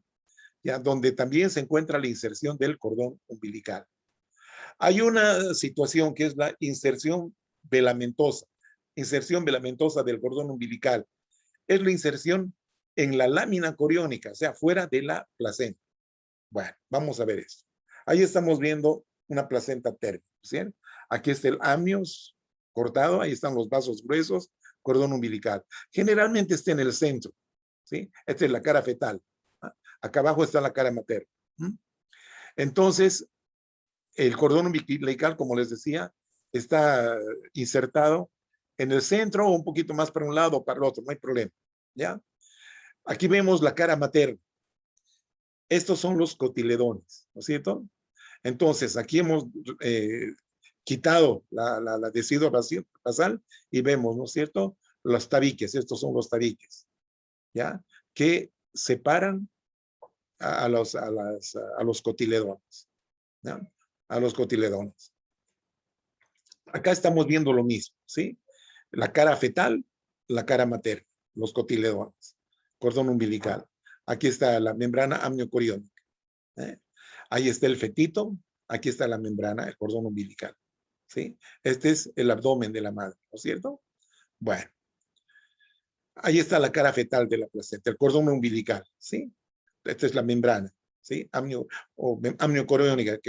Ya, donde también se encuentra la inserción del cordón umbilical. Hay una situación que es la inserción velamentosa del cordón umbilical. Es la inserción en la lámina coriónica, o sea, fuera de la placenta. Bueno, vamos a ver esto. Ahí estamos viendo una placenta térmica, ¿sí? Aquí está el amnios cortado, ahí están los vasos gruesos, cordón umbilical. Generalmente está en el centro, ¿sí? Esta es la cara fetal. Acá abajo está la cara materna. Entonces, el cordón umbilical, como les decía, está insertado en el centro o un poquito más para un lado o para el otro, no hay problema, ¿ya? Aquí vemos la cara materna. Estos son los cotiledones, ¿no es cierto? Entonces, aquí hemos quitado la decidua basal y vemos, ¿no es cierto?, los tabiques, estos son los tabiques, ¿ya? Que separan a los cotiledones, ¿ya? A los cotiledones. Acá estamos viendo lo mismo, ¿sí? La cara fetal, la cara materna, los cotiledones, cordón umbilical. Aquí está la membrana amniocoriónica. ¿Eh? Ahí está el fetito, aquí está la membrana, el cordón umbilical. ¿Sí? Este es el abdomen de la madre, ¿no es cierto? Bueno, ahí está la cara fetal de la placenta, el cordón umbilical, ¿sí? Esta es la membrana, ¿sí? Amniocoriónica,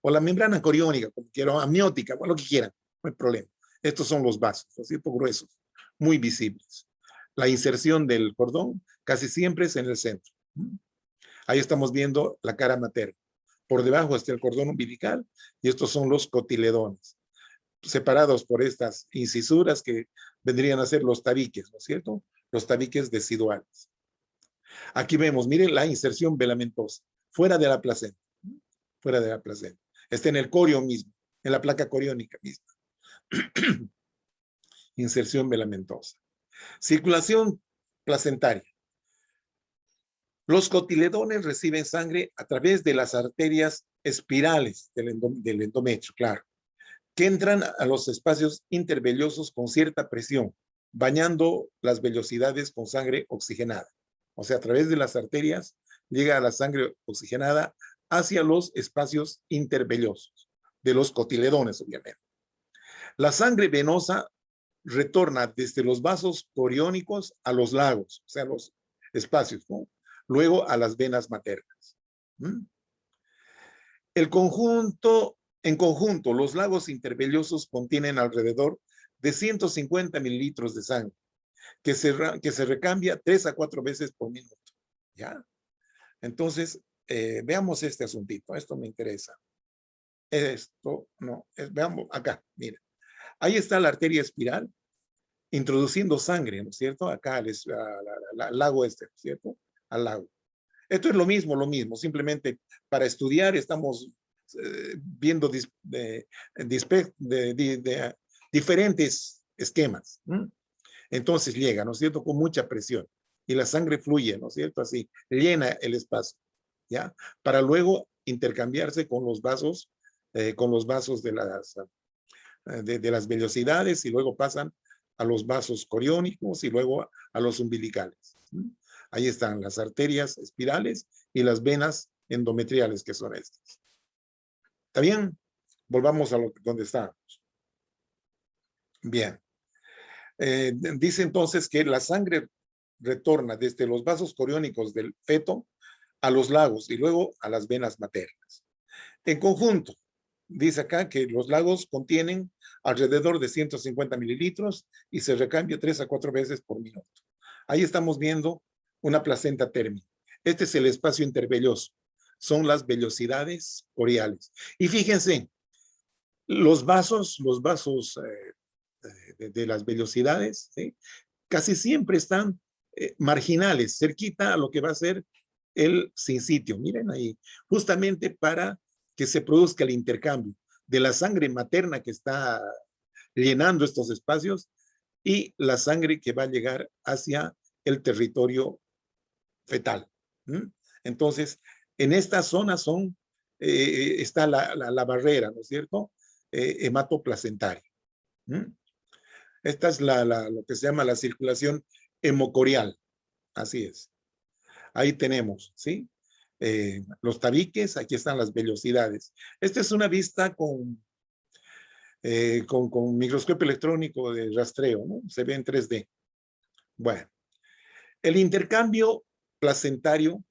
o la membrana coriónica, como quiero, amniótica, o lo que quieran, no hay problema. Estos son los vasos, ¿no es cierto? Gruesos, muy visibles. La inserción del cordón casi siempre es en el centro. Ahí estamos viendo la cara materna. Por debajo está el cordón umbilical y estos son los cotiledones, separados por estas incisuras que vendrían a ser los tabiques, ¿no es cierto? Los tabiques deciduales. Aquí vemos, miren la inserción velamentosa, fuera de la placenta, fuera de la placenta. Está en el corio mismo, en la placa coriónica misma. Inserción velamentosa. Circulación placentaria. Los cotiledones reciben sangre a través de las arterias espirales del endometrio, claro, que entran a los espacios intervellosos con cierta presión, bañando las vellosidades con sangre oxigenada. O sea, a través de las arterias llega la sangre oxigenada hacia los espacios intervellosos de los cotiledones, obviamente. La sangre venosa retorna desde los vasos coriónicos a los lagos, o sea, los espacios, ¿no? Luego a las venas maternas. En conjunto, los lagos intervellosos contienen alrededor de 150 mililitros de sangre, que se recambia 3 a 4 veces por minuto. ¿Ya? Entonces, veamos este asuntito. Esto me interesa. Esto, no, veamos acá, mira. Ahí está la arteria espiral, introduciendo sangre, ¿no es cierto? Acá al lago este, ¿no es cierto? Al lago. Esto es lo mismo, simplemente para estudiar estamos viendo diferentes esquemas. Entonces llega, ¿no es cierto?, con mucha presión y la sangre fluye, ¿no es cierto?, así, llena el espacio, ¿ya? Para luego intercambiarse con los vasos de las vellosidades y luego pasan a los vasos coriónicos y luego a los umbilicales. Ahí están las arterias espirales y las venas endometriales, que son estas. ¿Está bien? Volvamos a donde estábamos. Bien. Dice entonces que la sangre retorna desde los vasos coriónicos del feto a los lagos y luego a las venas maternas. En conjunto, dice acá que los lagos contienen alrededor de 150 mililitros y se recambia 3 a 4 veces por minuto. Ahí estamos viendo una placenta térmica. Este es el espacio intervelloso. Son las vellosidades coriales. Y fíjense, los vasos de las vellosidades, ¿sí?, casi siempre están marginales, cerquita a lo que va a ser el sincitio. Miren ahí, justamente para que se produzca el intercambio de la sangre materna que está llenando estos espacios y la sangre que va a llegar hacia el territorio fetal. Entonces, en esta zona está la barrera, ¿no es cierto?, hematoplacentaria. Esta es lo que se llama la circulación hemocorial. Así es. Ahí tenemos, ¿sí? Los tabiques, aquí están las vellosidades. Esta es una vista con microscopio electrónico de rastreo, ¿no? Se ve en 3D. Bueno, el intercambio placentario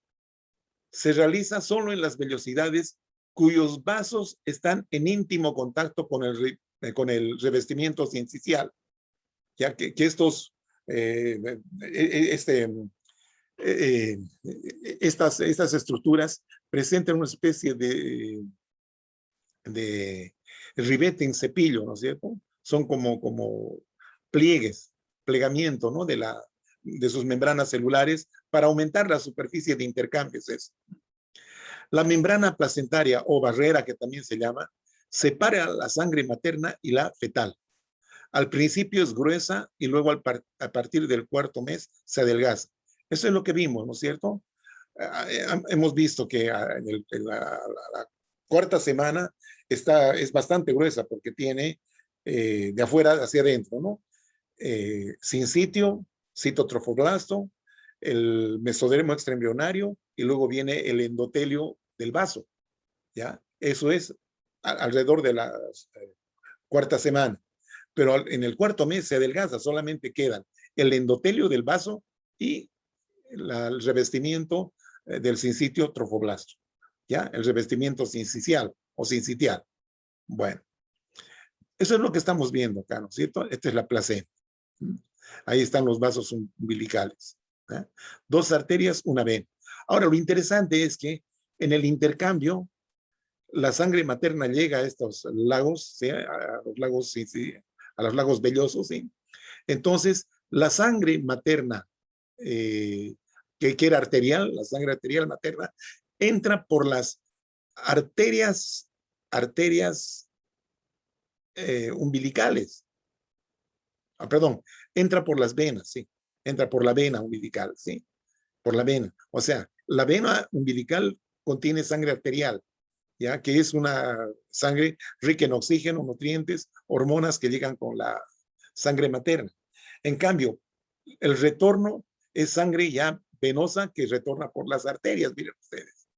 se realiza solo en las vellosidades cuyos vasos están en íntimo contacto con el revestimiento sincicial, ya que estas estructuras presentan una especie de ribete en cepillo, ¿no es cierto? Son como plegamiento, ¿no?, de sus membranas celulares para aumentar la superficie de intercambio. Es eso. La membrana placentaria o barrera, que también se llama, separa la sangre materna y la fetal. Al principio es gruesa y luego a partir del cuarto mes se adelgaza. Eso es lo que vimos, ¿no es cierto? Hemos visto que en la cuarta semana es bastante gruesa porque tiene de afuera hacia adentro, ¿no? Sincitio, citotrofoblasto, el mesodermo extraembrionario y luego viene el endotelio del vaso, ¿ya? Eso es alrededor de la cuarta semana. Pero en el cuarto mes se adelgaza, solamente quedan el endotelio del vaso y el revestimiento del sincitio trofoblasto, ¿ya? El revestimiento sincicial o sincitial. Bueno, eso es lo que estamos viendo acá, ¿no es cierto? Esta es la placenta. Ahí están los vasos umbilicales. ¿Eh? Dos arterias, una vena. Ahora, lo interesante es que en el intercambio, la sangre materna llega a estos lagos, ¿sí? A los lagos, sí, sí, a los lagos vellosos, ¿sí? Entonces, la sangre materna, que era arterial, la sangre arterial materna, entra por las arterias umbilicales. Perdón, entra por las venas, sí. Entra por la vena umbilical, sí. Por la vena. O sea, la vena umbilical contiene sangre arterial, ¿ya? Que es una sangre rica en oxígeno, nutrientes, hormonas que llegan con la sangre materna. En cambio, el retorno es sangre ya venosa que retorna por las arterias, miren ustedes.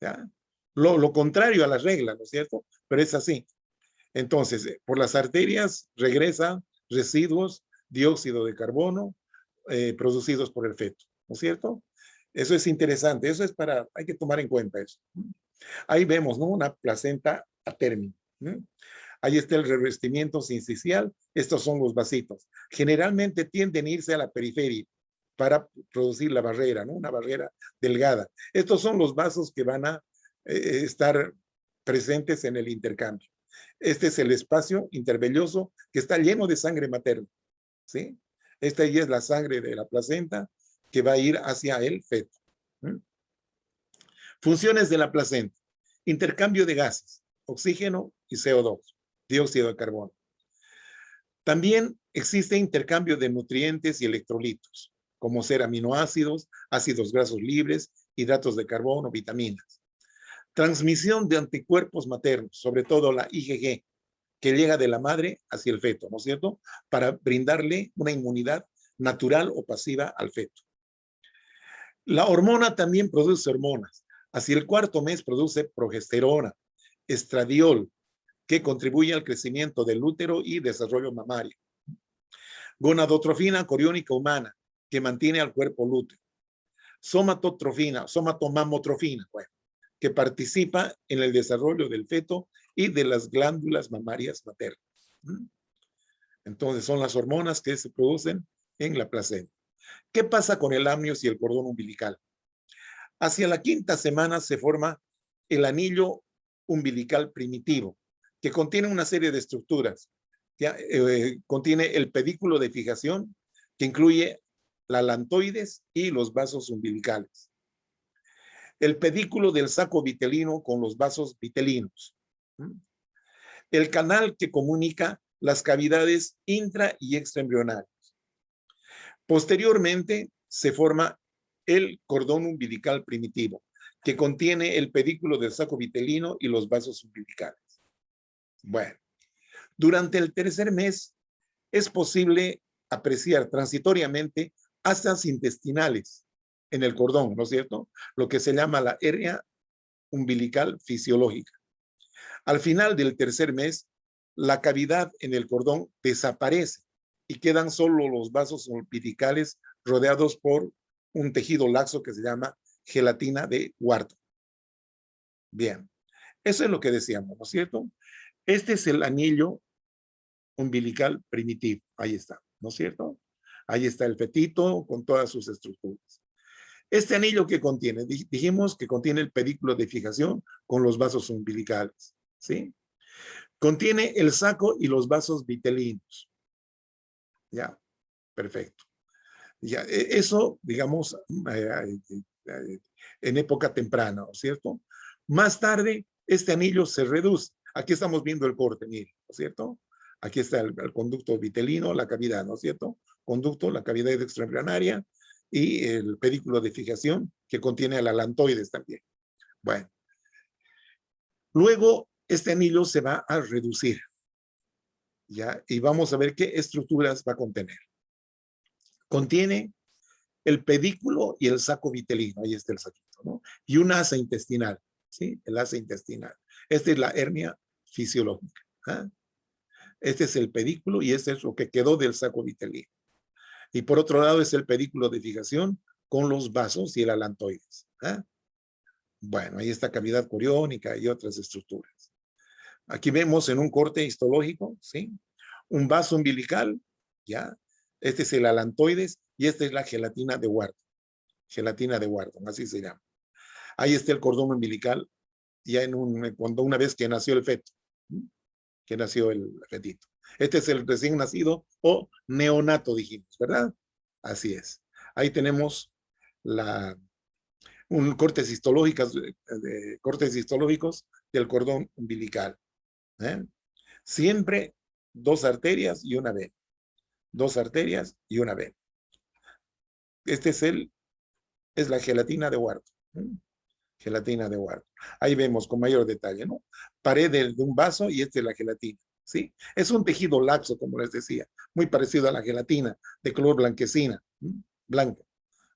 ¿Ya? Lo contrario a la regla, ¿no es cierto? Pero es así. Entonces, por las arterias regresa residuos, dióxido de carbono, producidos por el feto, ¿no es cierto? Eso es interesante, eso es hay que tomar en cuenta eso. Ahí vemos, ¿no? Una placenta a término. Ahí está el revestimiento sincicial, estos son los vasitos. Generalmente tienden a irse a la periferia para producir la barrera, ¿no? Una barrera delgada. Estos son los vasos que van a estar presentes en el intercambio. Este es el espacio intervelloso que está lleno de sangre materna, ¿sí? Esta ya es la sangre de la placenta que va a ir hacia el feto. Funciones de la placenta. Intercambio de gases, oxígeno y CO2, dióxido de carbono. También existe intercambio de nutrientes y electrolitos, como ser aminoácidos, ácidos grasos libres, hidratos de carbono, vitaminas. Transmisión de anticuerpos maternos, sobre todo la IgG, que llega de la madre hacia el feto, ¿no es cierto? Para brindarle una inmunidad natural o pasiva al feto. La hormona también produce hormonas. Hacia el cuarto mes produce progesterona, estradiol, que contribuye al crecimiento del útero y desarrollo mamario. Gonadotrofina coriónica humana, que mantiene al cuerpo lúteo. Somatomamotrofina, bueno, que participa en el desarrollo del feto y de las glándulas mamarias maternas. Entonces son las hormonas que se producen en la placenta. ¿Qué pasa con el amnios y el cordón umbilical? Hacia la quinta semana se forma el anillo umbilical primitivo, que contiene una serie de estructuras. Contiene el pedículo de fijación, que incluye la alantoides y los vasos umbilicales. El pedículo del saco vitelino con los vasos vitelinos. El canal que comunica las cavidades intra y extraembrionarias. Posteriormente se forma el cordón umbilical primitivo, que contiene el pedículo del saco vitelino y los vasos umbilicales. Bueno, durante el tercer mes es posible apreciar transitoriamente asas intestinales en el cordón, ¿no es cierto? Lo que se llama la hernia umbilical fisiológica. Al final del tercer mes, la cavidad en el cordón desaparece y quedan solo los vasos umbilicales rodeados por un tejido laxo que se llama gelatina de Wharton. Bien, eso es lo que decíamos, ¿no es cierto? Este es el anillo umbilical primitivo, ahí está, ¿no es cierto? Ahí está el fetito con todas sus estructuras. Este anillo que contiene, dijimos que contiene el pedículo de fijación con los vasos umbilicales, ¿sí? Contiene el saco y los vasos vitelinos. Ya, perfecto. Ya, eso, digamos, en época temprana, ¿no es cierto? Más tarde, este anillo se reduce. Aquí estamos viendo el corte, miren, ¿no es cierto? Aquí está el conducto vitelino, la cavidad, ¿no es cierto? Conducto, la cavidad extraembrionaria y el pedículo de fijación que contiene el alantoides también. Bueno, luego este anillo se va a reducir, ¿ya? Y vamos a ver qué estructuras va a contener. Contiene el pedículo y el saco vitelino, ahí está el saquito, ¿no? Y un asa intestinal, ¿sí? El asa intestinal. Esta es la hernia fisiológica. ¿Ah? Este es el pedículo y este es lo que quedó del saco vitelino. Y por otro lado es el pedículo de fijación con los vasos y el alantoides. ¿Ah? Bueno, ahí está cavidad coriónica y otras estructuras. Aquí vemos en un corte histológico, ¿sí? Un vaso umbilical, ¿ya? Este es el alantoides y esta es la gelatina de Wharton. Gelatina de Wharton, así se llama. Ahí está el cordón umbilical, ya cuando una vez que nació el feto, que nació el fetito. Este es el recién nacido o neonato, dijimos, ¿verdad? Así es. Ahí tenemos cortes histológicos del cordón umbilical. ¿Eh? Siempre dos arterias y una vena. Dos arterias y una vena. Este es la gelatina de Wharton. Gelatina de Wharton. Ahí vemos con mayor detalle, ¿no? Pared de un vaso y esta es la gelatina, ¿sí? Es un tejido laxo, como les decía, muy parecido a la gelatina, de color blanquecina, blanca.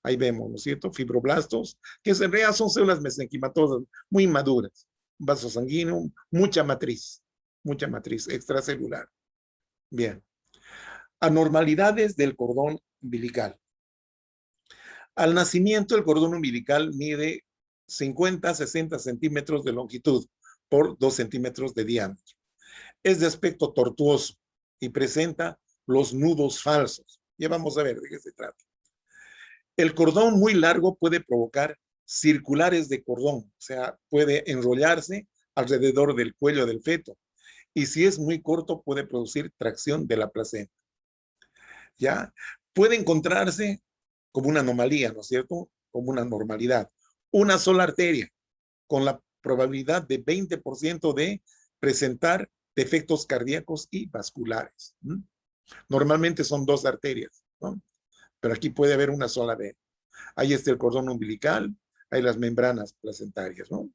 Ahí vemos, ¿no es cierto? Fibroblastos, que en realidad son células mesenquimatosas muy maduras. Vaso sanguíneo, mucha matriz extracelular. Bien. Anormalidades del cordón umbilical. Al nacimiento, el cordón umbilical mide 50 a 60 centímetros de longitud por 2 centímetros de diámetro. Es de aspecto tortuoso y presenta los nudos falsos. Ya vamos a ver de qué se trata. El cordón muy largo puede provocar circulares de cordón, o sea, puede enrollarse alrededor del cuello del feto. Y si es muy corto, puede producir tracción de la placenta. ¿Ya? Puede encontrarse como una anomalía, ¿no es cierto? Como una normalidad. Una sola arteria, con la probabilidad de 20% de presentar defectos cardíacos y vasculares. Normalmente son dos arterias, ¿no? Pero aquí puede haber una sola vena. Ahí está el cordón umbilical, hay las membranas placentarias, ¿no?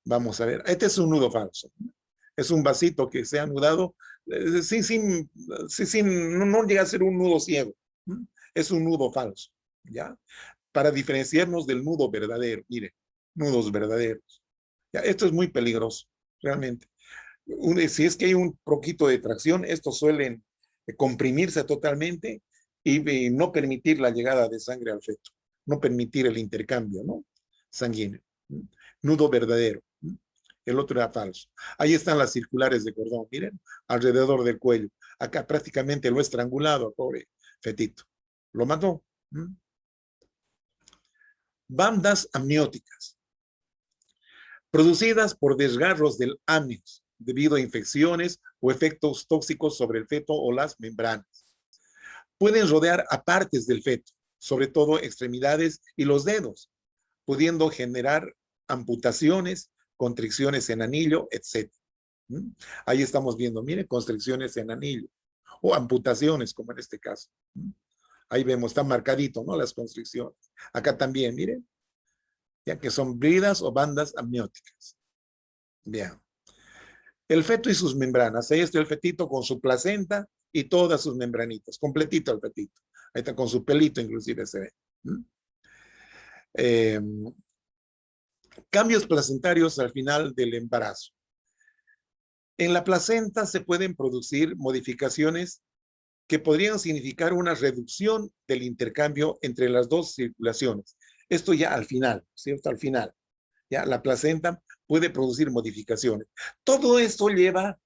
Vamos a ver, este es un nudo falso. Es un vasito que se ha anudado, no llega a ser un nudo ciego. Es un nudo falso, ¿ya? Para diferenciarnos del nudo verdadero, mire, nudos verdaderos. ¿Ya? Esto es muy peligroso, realmente. Si es que hay un poquito de tracción, estos suelen comprimirse totalmente y no permitir la llegada de sangre al feto, no permitir el intercambio, ¿no? Sanguíneo. Nudo verdadero. El otro era falso. Ahí están las circulares de cordón, miren, alrededor del cuello. Acá prácticamente lo he estrangulado, pobre fetito. Lo mató. Bandas amnióticas, producidas por desgarros del amnios debido a infecciones o efectos tóxicos sobre el feto o las membranas. Pueden rodear a partes del feto, sobre todo extremidades y los dedos, pudiendo generar amputaciones, constricciones en anillo, etc. Ahí estamos viendo, miren, constricciones en anillo o amputaciones, como en este caso. Ahí vemos, está marcadito, ¿no? Las constricciones. Acá también, miren, ya que son bridas o bandas amnióticas. Bien. El feto y sus membranas. Ahí está el fetito con su placenta y todas sus membranitas. Completito el fetito. Ahí está con su pelito, inclusive se ve. Cambios placentarios al final del embarazo. En la placenta se pueden producir modificaciones que podrían significar una reducción del intercambio entre las dos circulaciones. Esto ya al final, ¿cierto? Al final. Ya la placenta puede producir modificaciones. Todo esto lleva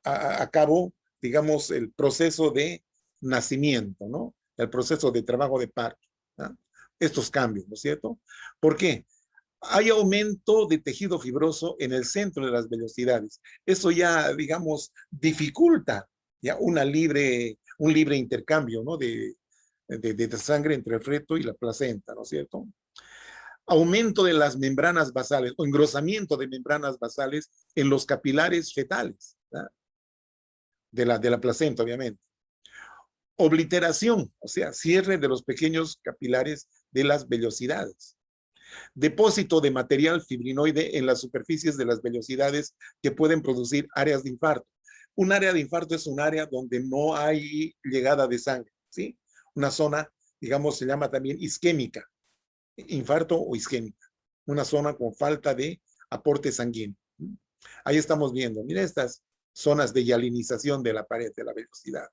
a cabo, digamos, el proceso de nacimiento, ¿no? El proceso de trabajo de parto. ¿No? Estos cambios, ¿no es cierto? ¿Por qué? Hay aumento de tejido fibroso en el centro de las velocidades. Eso ya, digamos, dificulta ya un libre intercambio, ¿no? De sangre entre el feto y la placenta, ¿no es cierto? Aumento de las membranas basales o engrosamiento de membranas basales en los capilares fetales, ¿verdad? De la placenta, obviamente. Obliteración, o sea, cierre de los pequeños capilares de las vellosidades. Depósito de material fibrinoide en las superficies de las vellosidades que pueden producir áreas de infarto. Un área de infarto es un área donde no hay llegada de sangre, ¿sí? Una zona, digamos, se llama también isquémica, infarto o isquémica. Una zona con falta de aporte sanguíneo. Ahí estamos viendo, mira estas zonas de hialinización de la pared de la vellosidad.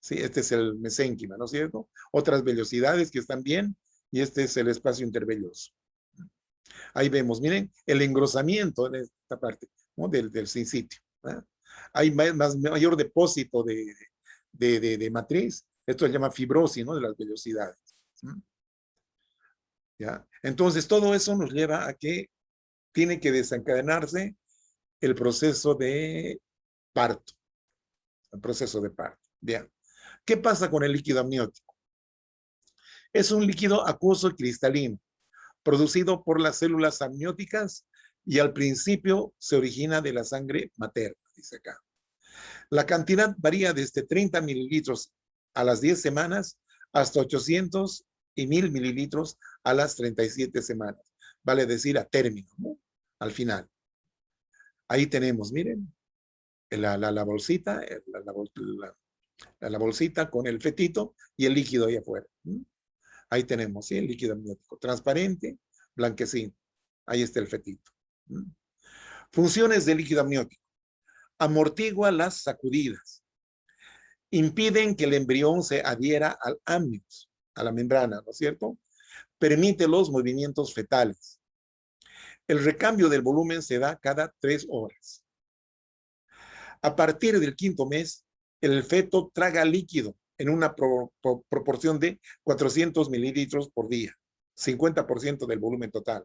Sí, este es el mesénquima, ¿no es cierto? Otras vellosidades que están bien y este es el espacio intervelloso. Ahí vemos, miren, el engrosamiento en esta parte, ¿no? del sitio. ¿Eh? Hay mayor depósito de matriz. Esto se llama fibrosis, ¿no? De las vellosidades. ¿Ya? Entonces, todo eso nos lleva a que tiene que desencadenarse el proceso de parto. El proceso de parto. Bien. ¿Qué pasa con el líquido amniótico? Es un líquido acuoso y cristalino, producido por las células amnióticas y al principio se origina de la sangre materna, dice acá. La cantidad varía desde 30 mililitros a las 10 semanas hasta 800 y 1000 mililitros a las 37 semanas. Vale decir a término, ¿no? Al final. Ahí tenemos, miren, la bolsita, la bolsita con el fetito y el líquido ahí afuera. Ahí tenemos, ¿sí? El líquido amniótico, transparente, blanquecino. Ahí está el fetito. Funciones del líquido amniótico. Amortigua las sacudidas. Impiden que el embrión se adhiera al amnios, a la membrana, ¿no es cierto? Permite los movimientos fetales. El recambio del volumen se da cada 3 horas. A partir del 5º mes, el feto traga líquido en una proporción de 400 mililitros por día, 50% del volumen total.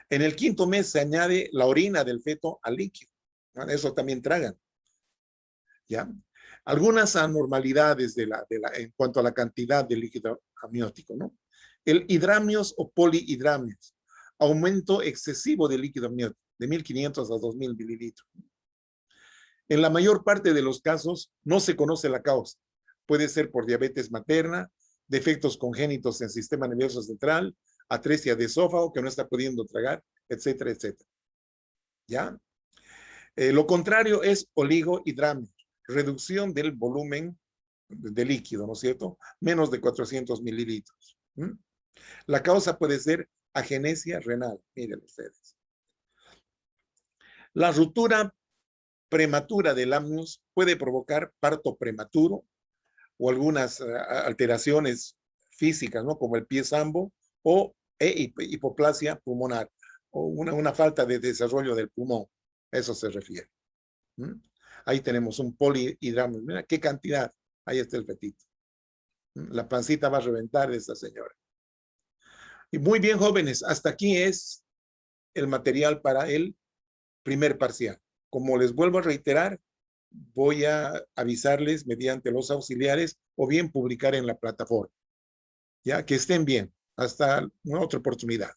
En el 5º mes se añade la orina del feto al líquido. Eso también tragan. ¿Ya? Algunas anormalidades en cuanto a la cantidad de líquido amniótico, ¿no? El hidramios o polihidramios, aumento excesivo de líquido amniótico, de 1500 a 2000 mililitros. En la mayor parte de los casos no se conoce la causa. Puede ser por diabetes materna, defectos congénitos en el sistema nervioso central, atresia de esófago que no está pudiendo tragar, etcétera, etcétera. ¿Ya? Lo contrario es oligohidramio, reducción del volumen de líquido, ¿no es cierto? Menos de 400 mililitros. La causa puede ser agenesia renal, miren ustedes. La ruptura prematura del amnios puede provocar parto prematuro o algunas alteraciones físicas, ¿no? Como el pie sambo o hipoplasia pulmonar o una falta de desarrollo del pulmón. Eso se refiere. Ahí tenemos un polihidramio. Mira qué cantidad. Ahí está el fetito. La pancita va a reventar de esta señora. Y muy bien, jóvenes, hasta aquí es el material para el primer parcial. Como les vuelvo a reiterar, voy a avisarles mediante los auxiliares o bien publicar en la plataforma. Ya, que estén bien. Hasta una otra oportunidad.